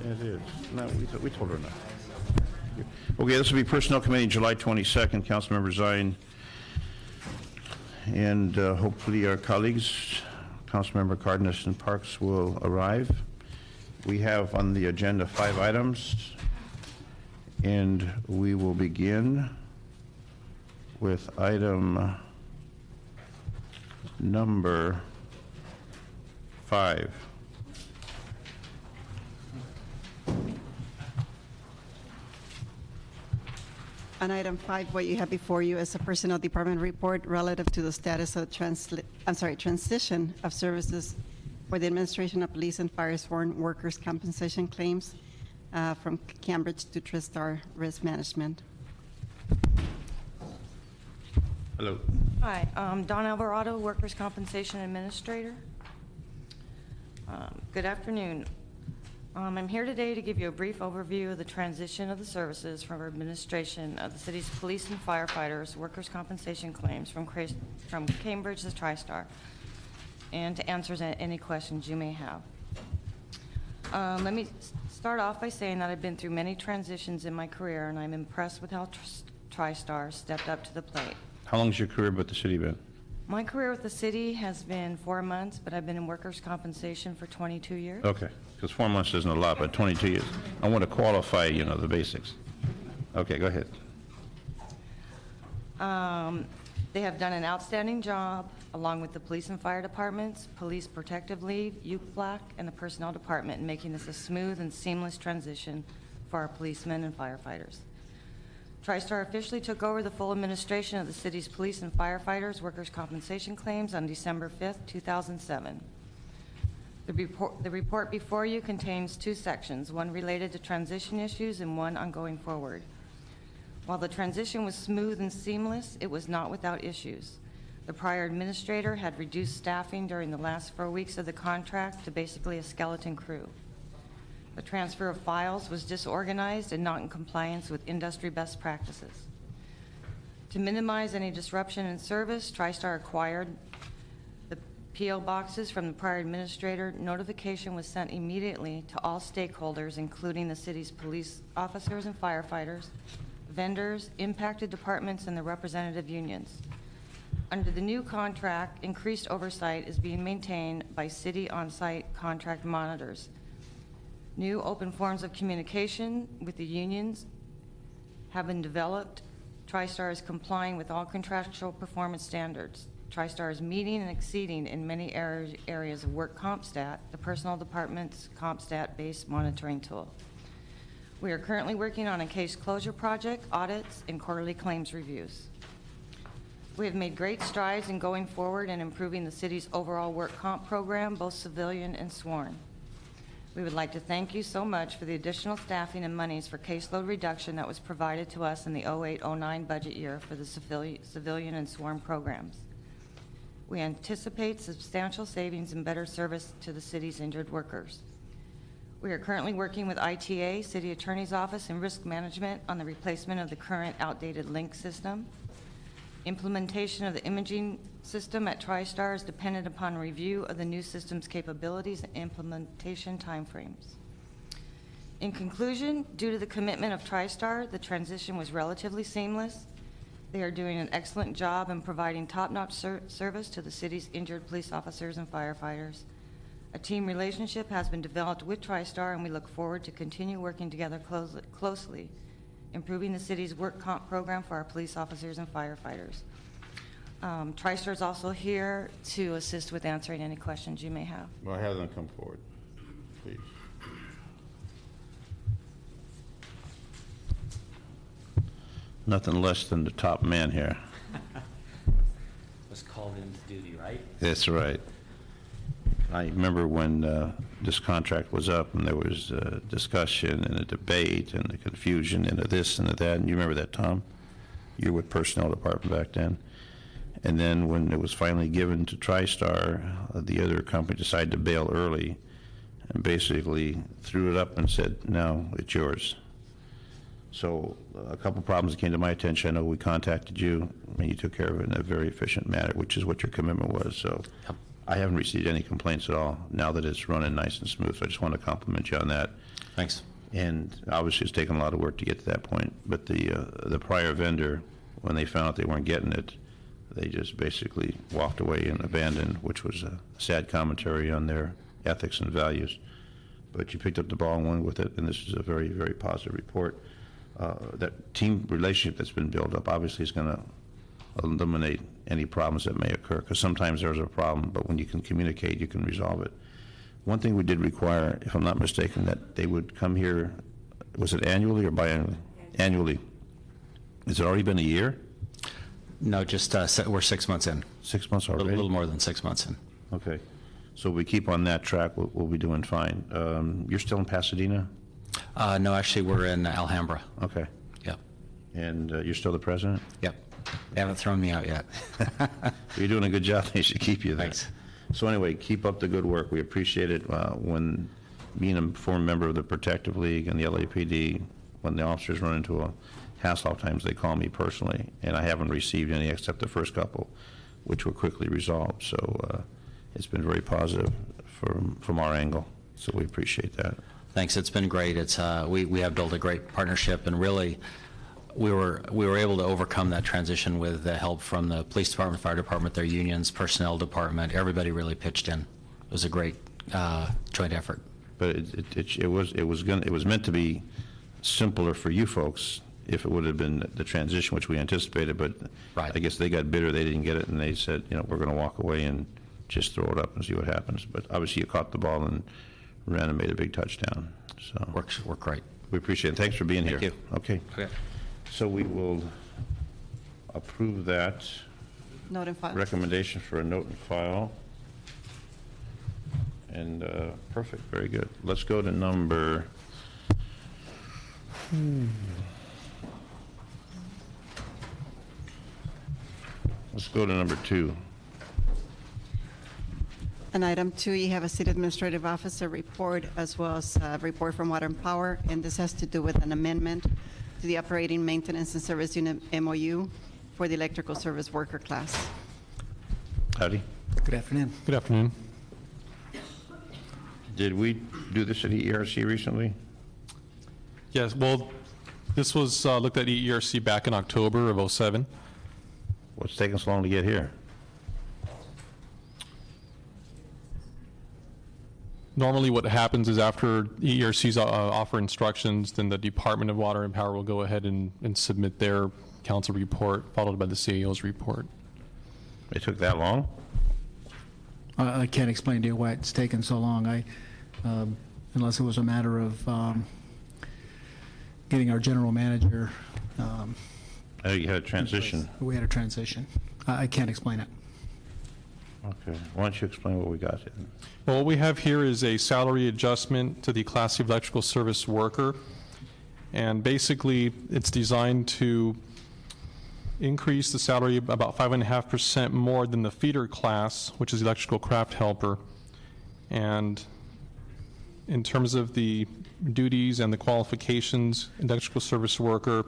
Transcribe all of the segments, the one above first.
It is. No, we told her enough. Okay, this will be Personnel Committee, July 22nd. Councilmember Zine. And hopefully our colleagues, Councilmember Cardenas and Parks, will arrive. We have on the agenda 5 items, and we will begin with item number 5. On item 5, what you have before you is a Personnel Department report relative to the status of transition of services for the administration of police and fire sworn workers' compensation claims from Cambridge to TriStar Risk Management. Hello. Hi, Don Alvarado, Workers' Compensation Administrator. Good afternoon. I'm here today to give you a brief overview of the transition of the services from our administration of the city's police and firefighters' workers' compensation claims from Cambridge to TriStar, and to answer any questions you may have. Let me start off by saying that I've been through many transitions in my career, and I'm impressed with how TriStar stepped up to the plate. How long's your career with the city been? My career with the city has been 4 months, but I've been in workers' compensation for 22 years. Okay, because 4 months isn't a lot, but 22 years. I want to qualify, the basics. Okay, go ahead. They have done an outstanding job, along with the police and fire departments, police protective leave, UPLAC, and the personnel department, in making this a smooth and seamless transition for our policemen and firefighters. TriStar officially took over the full administration of the city's police and firefighters' workers' compensation claims on December 5th, 2007. The report before you contains 2 sections, one related to transition issues and one on going forward. While the transition was smooth and seamless, it was not without issues. The prior administrator had reduced staffing during the last 4 weeks of the contract to basically a skeleton crew. The transfer of files was disorganized and not in compliance with industry best practices. To minimize any disruption in service, TriStar acquired the P.O. boxes from the prior administrator. Notification was sent immediately to all stakeholders, including the city's police officers and firefighters, vendors, impacted departments, and the representative unions. Under the new contract, increased oversight is being maintained by city on-site contract monitors. New open forms of communication with the unions have been developed. TriStar is complying with all contractual performance standards. TriStar is meeting and exceeding in many areas of work CompStat, the personnel department's CompStat-based monitoring tool. We are currently working on a case closure project, audits, and quarterly claims reviews. We have made great strides in going forward and improving the city's overall work comp program, both civilian and sworn. We would like to thank you so much for the additional staffing and monies for caseload reduction that was provided to us in the 08-09 budget year for the civilian and sworn programs. We anticipate substantial savings and better service to the city's injured workers. We are currently working with ITA, City Attorney's Office, and Risk Management on the replacement of the current outdated link system. Implementation of the imaging system at TriStar is dependent upon review of the new system's capabilities and implementation timeframes. In conclusion, due to the commitment of TriStar, the transition was relatively seamless. They are doing an excellent job in providing top-notch service to the city's injured police officers and firefighters. A team relationship has been developed with TriStar, and we look forward to continue working together closely, improving the city's work comp program for our police officers and firefighters. TriStar is also here to assist with answering any questions you may have. Well, I have them come forward, please. Nothing less than the top man here. Was called into duty, right? That's right. I remember when this contract was up and there was a discussion and a debate and the confusion and a this and a that. And you remember that, Tom? You were with Personnel Department back then. And then when it was finally given to TriStar, the other company decided to bail early and basically threw it up and said, no, it's yours. So a couple problems that came to my attention. I know we contacted you and you took care of it in a very efficient manner, which is what your commitment was. So I haven't received any complaints at all now that it's running nice and smooth. So I just want to compliment you on that. Thanks. And obviously, it's taken a lot of work to get to that point. But the prior vendor, when they found out they weren't getting it, they just basically walked away and abandoned, which was a sad commentary on their ethics and values. But you picked up the ball and went with it, and this is a very, very positive report. That team relationship that's been built up obviously is going to eliminate any problems that may occur, because sometimes there's a problem, but when you can communicate, you can resolve it. One thing we did require, if I'm not mistaken, that they would come here, was it annually or biannually? Annually. Has it already been a year? No, just we're 6 months in. 6 months A already? little more than 6 months in. Okay. So we keep on that track, we'll be doing fine. You're still in Pasadena? No, actually, we're in Alhambra. Okay. Yep. And you're still the president? Yep. They haven't thrown me out yet. You're doing a good job. They should keep you there. Thanks. So anyway, keep up the good work. We appreciate it. When being a former member of the Protective League and the LAPD, when the officers run into a hassle, times they call me personally, and I haven't received any except the first couple, which were quickly resolved. So it's been very positive from our angle. So we appreciate that. Thanks. It's been great. It's we have built a great partnership, and really, we were able to overcome that transition with the help from the police department, fire department, their unions, personnel department. Everybody really pitched in. It was a great joint effort. But it was meant to be simpler for you folks if it would have been the transition which we anticipated. But Right. I guess they got bitter; they didn't get it, and they said, we're going to walk away and just throw it up and see what happens. But obviously, you caught the ball and ran and made a big touchdown. So Worked great. we appreciate it. Thanks for being Thank here. you. Okay. Okay. So we will approve that Note and file. recommendation for a note and file. And perfect, very good. Let's go to number. Let's go to number 2. And item 2, you have a city administrative officer report as well as a report from Water and Power, and this has to do with an amendment to the operating maintenance and service unit MOU for the electrical service worker class. Howdy. Good afternoon. Good afternoon. Did we do this at ERC recently? Yes, well, this was looked at ERC back in October of '07. What's taking so long to get here? Normally what happens is after ERCs offer instructions, then the Department of Water and Power will go ahead and submit their council report, followed by the CAO's report. It took that long? I can't explain to you why it's taken so long. Unless it was a matter of getting our general manager. I know you had a transition. We had a transition. I can't explain it. Okay. Why don't you explain what we got here? Well, what we have here is a salary adjustment to the Class C electrical service worker. And basically, it's designed to increase the salary about 5.5% more than the feeder class, which is electrical craft helper. And in terms of the duties and the qualifications, electrical service worker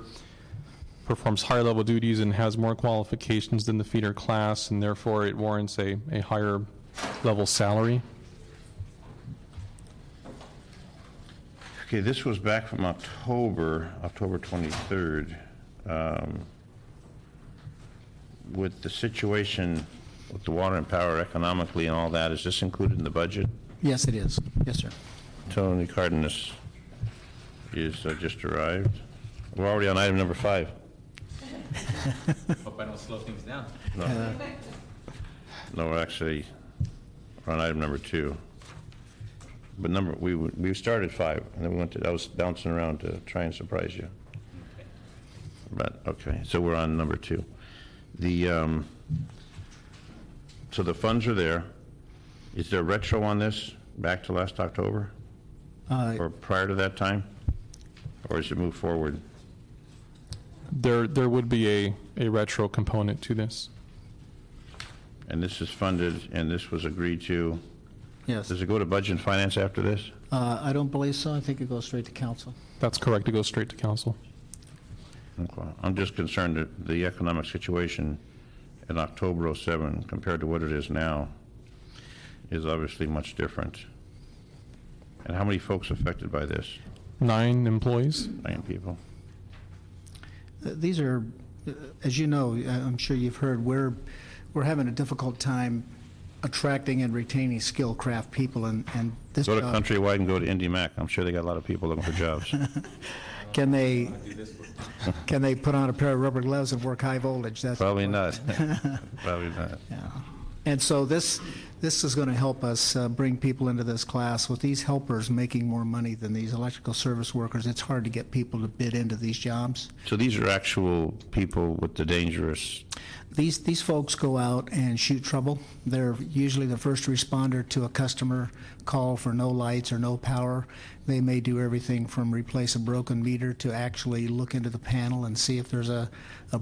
performs higher level duties and has more qualifications than the feeder class, and therefore it warrants a higher level salary. Okay, this was back from October 23rd. With the situation with the water and power economically and all that, is this included in the budget? Yes, it is. Yes, sir. Tony Cardenas is just arrived. We're already on item number 5. Hope I don't slow things down. No, we're actually on item number 2. But we started 5, and then I was bouncing around to try and surprise you. But, okay, so we're on number 2. So the funds are there. Is there retro on this back to last October or prior to that time? Or is it moved forward? There would be a retro component to this. And this is funded and this was agreed to. Yes. Does it go to Budget and Finance after this? I don't believe so. I think it goes straight to council. That's correct, to go straight to council. Okay. I'm just concerned that the economic situation in October '07 compared to what it is now. is obviously much different. And how many folks affected by this? 9 employees. 9 people. These are, as you know, I'm sure you've heard, we're having a difficult time attracting and retaining skilled craft people, and this Go to job, Countrywide and go to IndyMac. I'm sure they got a lot of people looking for jobs. can they put on a pair of rubber gloves and work high voltage? That's Probably not. Probably not. Yeah. And so this is going to help us bring people into this class. With these helpers making more money than these electrical service workers, it's hard to get people to bid into these jobs. So these are actual people with the dangerous. These folks go out and shoot trouble. They're usually the first responder to a customer call for no lights or no power. They may do everything from replace a broken meter to actually look into the panel and see if there's a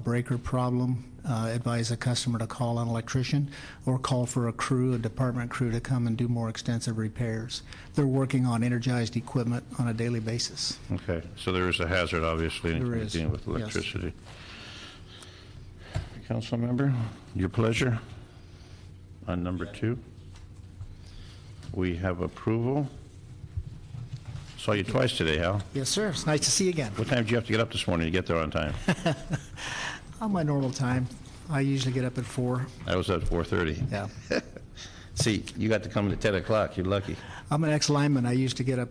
breaker problem, advise a customer to call an electrician, or call for a department crew to come and do more extensive repairs. They're working on energized equipment on a daily basis. Okay, so there is a hazard, obviously, in There is, dealing with yes. electricity. Council member, your pleasure on number 2. We have approval. Saw you twice today, Hal. Yes, sir. It's nice to see you again. What time did you have to get up this morning to get there on time? On my normal time, I usually get up at 4. I was at 4:30. Yeah. See, you got to come at 10 o'clock. You're lucky. I'm an ex-lineman. I used to get up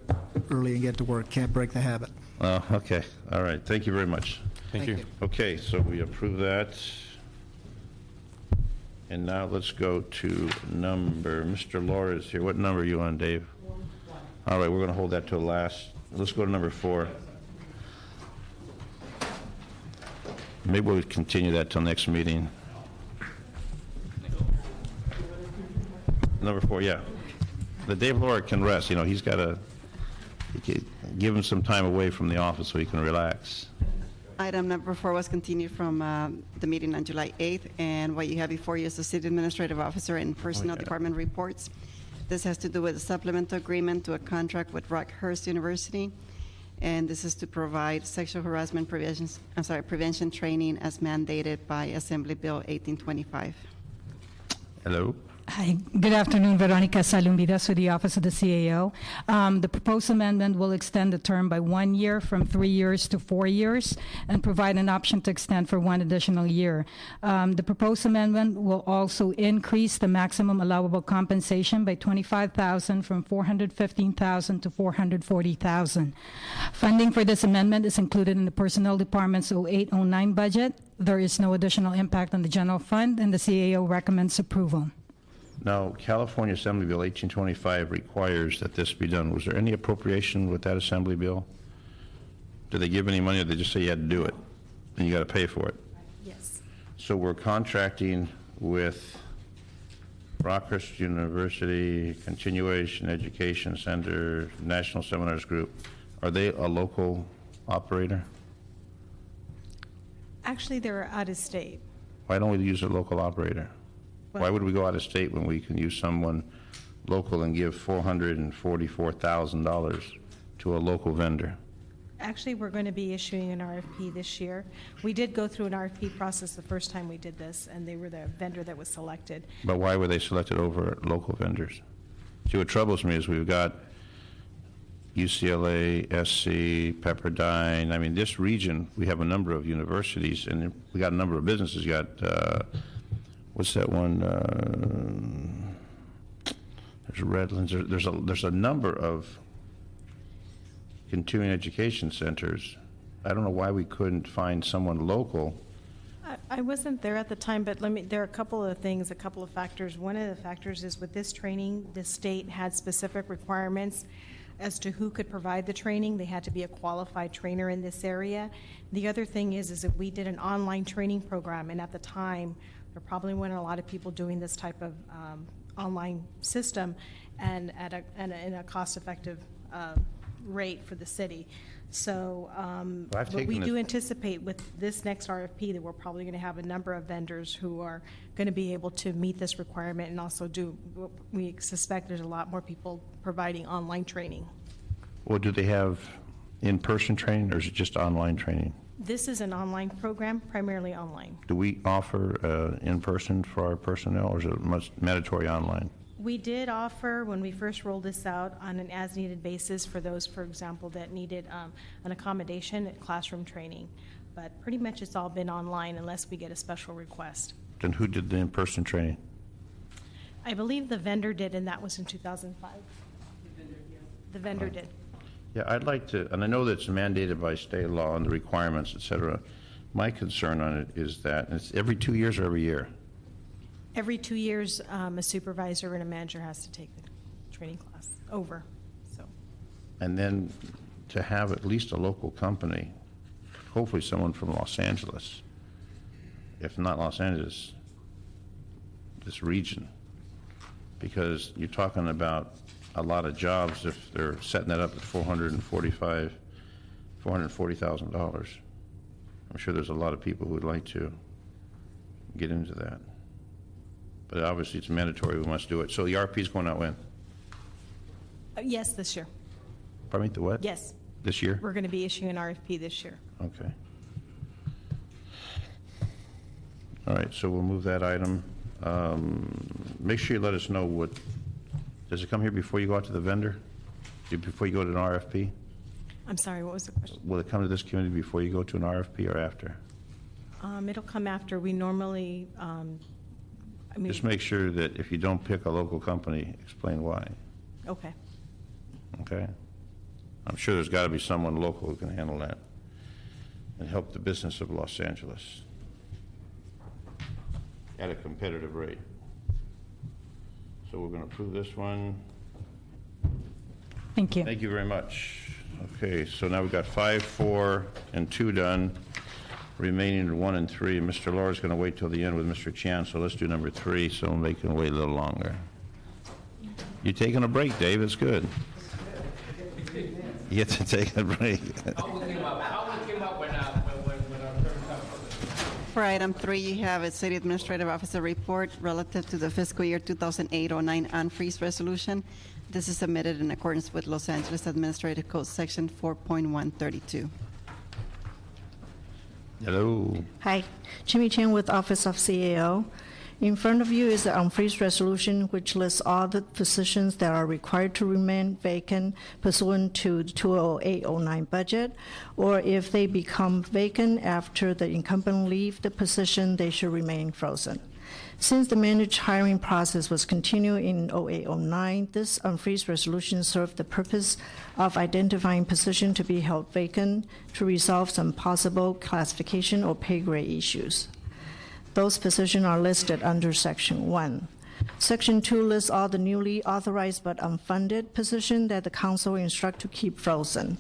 early and get to work. Can't break the habit. Oh, okay. All right. Thank you very much. Thank you. Okay, so we approve that. And now let's go to Mr. Laura is here. What number are you on, Dave? All right, we're going to hold that till last. Let's go to number 4. Maybe we'll continue that till next meeting. Number 4, yeah. The Dave Laura can rest, he's got to give him some time away from the office so he can relax. Item number 4 was continued from the meeting on July 8th, and what you have before you is the City Administrative Officer and Personnel Department reports. This has to do with a supplemental agreement to a contract with Rockhurst University, and this is to provide sexual harassment prevention training as mandated by Assembly Bill 1825. Hello? Hi, good afternoon. Veronica Salumbidas with the Office of the CAO. The proposed amendment will extend the term by 1 year from 3 years to 4 years and provide an option to extend for 1 additional year. The proposed amendment will also increase the maximum allowable compensation by $25,000 from $415,000 to $440,000. Funding for this amendment is included in the Personnel Department's 08-09 budget. There is no additional impact on the general fund, and the CAO recommends approval. Now, California Assembly Bill 1825 requires that this be done. Was there any appropriation with that Assembly Bill? Did they give any money, or did they just say you had to do it, and you got to pay for it? Yes. So we're contracting with Rockhurst University Continuation Education Center, National Seminars Group. Are they a local operator? Actually, they're out of state. Why don't we use a local operator? Why would we go out of state when we can use someone local and give $444,000 to a local vendor? Actually, we're going to be issuing an RFP this year. We did go through an RFP process the first time we did this, and they were the vendor that was selected. But why were they selected over local vendors? See, what troubles me is we've got UCLA, SC, Pepperdine. I mean, this region, we have a number of universities, and we got a number of businesses. You got, what's that one? There's Redlands. There's a number of continuing education centers. I don't know why we couldn't find someone local. I wasn't there at the time, but there are a couple of things, a couple of factors. One of the factors is with this training, the state had specific requirements as to who could provide the training. They had to be a qualified trainer in this area. The other thing is that we did an online training program, and at the time, there probably weren't a lot of people doing this type of online system, and in a cost-effective rate for the city. So, but we do anticipate with this next RFP that we're probably going to have a number of vendors who are going to be able to meet this requirement and also we suspect there's a lot more people providing online training. Well, do they have in-person training, or is it just online training? This is an online program, primarily online. Do we offer in-person for our personnel, or is it mandatory online? We did offer, when we first rolled this out, on an as-needed basis for those, for example, that needed an accommodation at classroom training. But pretty much it's all been online unless we get a special request. Then who did the in-person training? I believe the vendor did, and that was in 2005. The vendor did. Yeah, I'd like to, and I know that it's mandated by state law and the requirements, et cetera. My concern on it is that it's every 2 years or every year? Every 2 years, a supervisor and a manager has to take the training class over, so. And then to have at least a local company, hopefully someone from Los Angeles, if not Los Angeles, this region, because you're talking about a lot of jobs if they're setting that up at $440,000. I'm sure there's a lot of people who would like to get into that. But obviously it's mandatory, we must do it. So the RP is going out when? Yes, this year. Pardon me, the what? Yes. This year? We're going to be issuing an RFP this year. Okay. All right, so we'll move that item. Make sure you let us know what, does it come here before you go out to the vendor? Before you go to an RFP? I'm sorry, what was the question? Will it come to this committee before you go to an RFP or after? It'll come after. We normally, Just make sure that if you don't pick a local company, explain why, okay. okay? I'm sure there's got to be someone local who can handle that and help the business of Los Angeles at a competitive rate. So we're going to approve this one. Thank you. Thank you very much. Okay, so now we've got 5, 4, and 2 done. Remaining 1 and 3. Mr. Laura's going to wait till the end with Mr. Chan, so let's do number 3, so they can wait a little longer. You're taking a break, Dave. It's good. You get to take a break. For item 3, you have a City Administrative Officer report relative to the fiscal year 2008-09 unfreeze resolution. This is submitted in accordance with Los Angeles Administrative Code Section 4.132. Hello. Hi, Jimmy Chen with Office of CAO. In front of you is the unfreeze resolution, which lists all the positions that are required to remain vacant pursuant to the 2008-09 budget, or if they become vacant after the incumbent leave the position, they should remain frozen. Since the managed hiring process was continued in 08-09, this unfreeze resolution served the purpose of identifying positions to be held vacant to resolve some possible classification or pay grade issues. Those positions are listed under Section 1. Section 2 lists all the newly authorized but unfunded positions that the council instruct to keep frozen.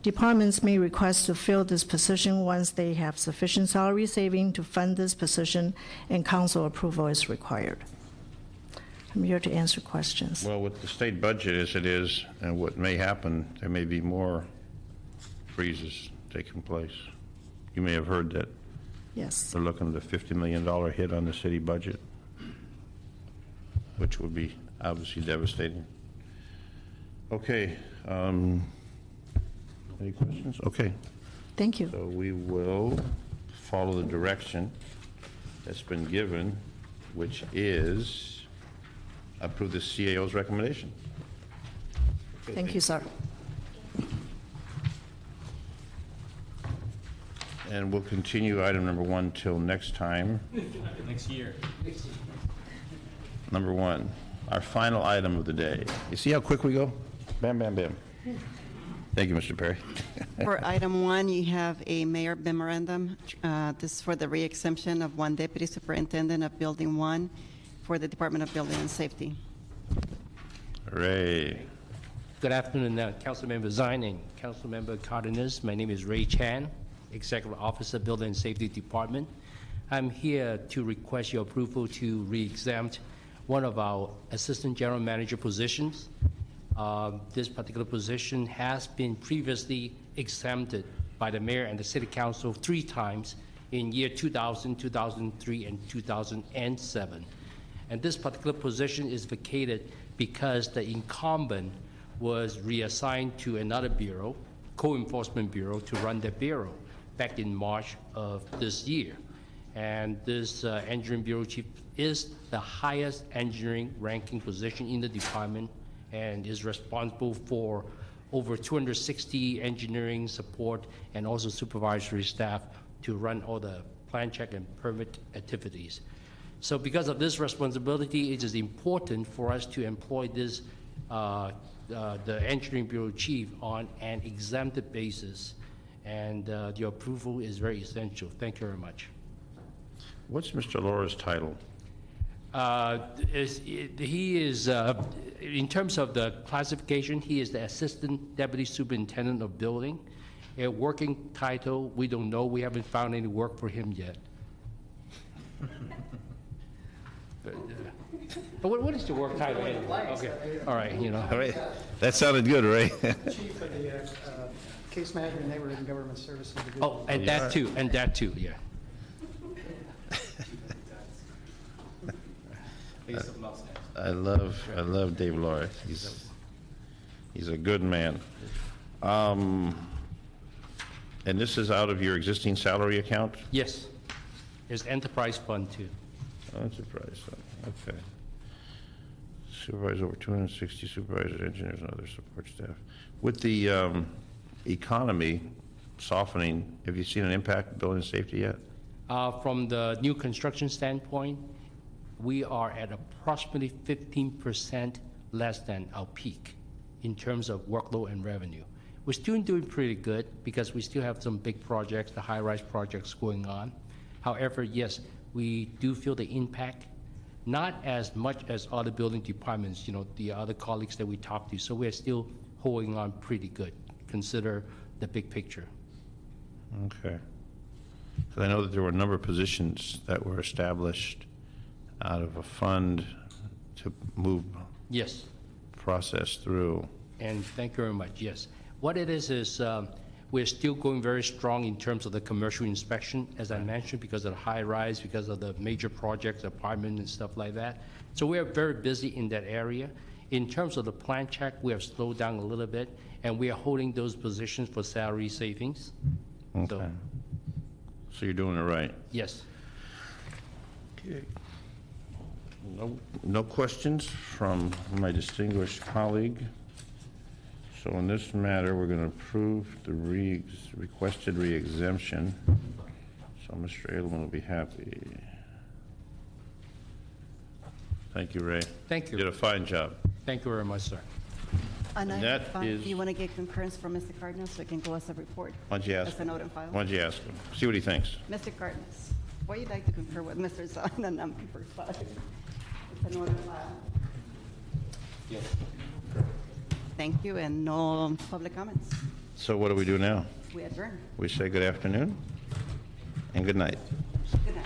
Departments may request to fill this position once they have sufficient salary saving to fund this position and council approval is required. I'm here to answer questions. Well, with the state budget as it is, and what may happen, there may be more freezes taking place. You may have heard that Yes. they're looking at a $50 million hit on the city budget, which would be obviously devastating. Okay. Any questions? Okay. Thank you. So we will follow the direction that's been given, which is approve the CAO's recommendation. Okay, Thank you, sir. And we'll continue item number 1 till next time. Next year. Number 1, our final item of the day. You see how quick we go? Bam, bam, bam. Thank you, Mr. Perry. For item 1, you have a mayor memorandum. This is for the re-exemption of 1 deputy superintendent of Building 1 for the Department of Building and Safety. Hooray. Good afternoon, Councilmember Zine and Councilmember Cardenas. My name is Ray Chan, Executive Officer, Building and Safety Department. I'm here to request your approval to re-exempt one of our Assistant General Manager positions. This particular position has been previously exempted by the Mayor and the City Council 3 times in year 2000, 2003, and 2007. And this particular position is vacated because the incumbent was reassigned to another bureau, Code Enforcement Bureau, to run the bureau back in March of this year. And this engineering bureau chief is the highest engineering ranking position in the department and is responsible for over 260 engineering support and also supervisory staff to run all the plan check and permit activities. So because of this responsibility, it is important for us to employ this, the engineering bureau chief on an exempted basis. And your approval is very essential. Thank you very much. What's Mr. Laura's title? He is, in terms of the classification, he is the Assistant Deputy Superintendent of Building. A working title, we don't know. We haven't found any work for him yet. But what is the work title? Okay, all right, you know. All right, that sounded good, Ray. Chief of the Case Management Neighborhood and Government Services Division. Oh, and that too, yeah. I love Dave Laura. He's a good man. And this is out of your existing salary account? Yes. There's enterprise fund too. Enterprise, okay. Supervise over 260 supervisors, engineers, and other support staff. With the economy softening, have you seen an impact in building safety yet? From the new construction standpoint, we are at approximately 15% less than our peak in terms of workload and revenue. We're still doing pretty good because we still have some big projects, the high-rise projects going on. However, yes, we do feel the impact, not as much as other building departments, you know, the other colleagues that we talk to. So we're still holding on pretty good, consider the big picture. Okay. Because I know that there were a number of positions that were established out of a fund to move Yes. process through. And thank you very much, yes. What it is we're still going very strong in terms of the commercial inspection, as I mentioned, because of the high rise, because of the major projects, apartment and stuff like that. So we are very busy in that area. In terms of the plan check, we have slowed down a little bit, and we are holding those positions for salary savings. Okay. So you're doing it right. Yes. Okay. No questions from my distinguished colleague. So in this matter, we're going to approve the requested re-exemption. So Mr. Edelman will be happy. Thank you, Ray. Thank you. You did a fine job. Thank you very much, sir. On And item that 5, is- do you want to get concurrence from Mr. Cardenas so it can go as a report? Why don't you ask As a him? note and file? Why don't you ask him? See what he thinks. Mr. Cardenas, why you'd like to concur with Mr. Zahn on number 5? It's a note and file. Yes. Thank you, and no public comments. So what do we do now? We adjourn. We say good afternoon and good night. Good night.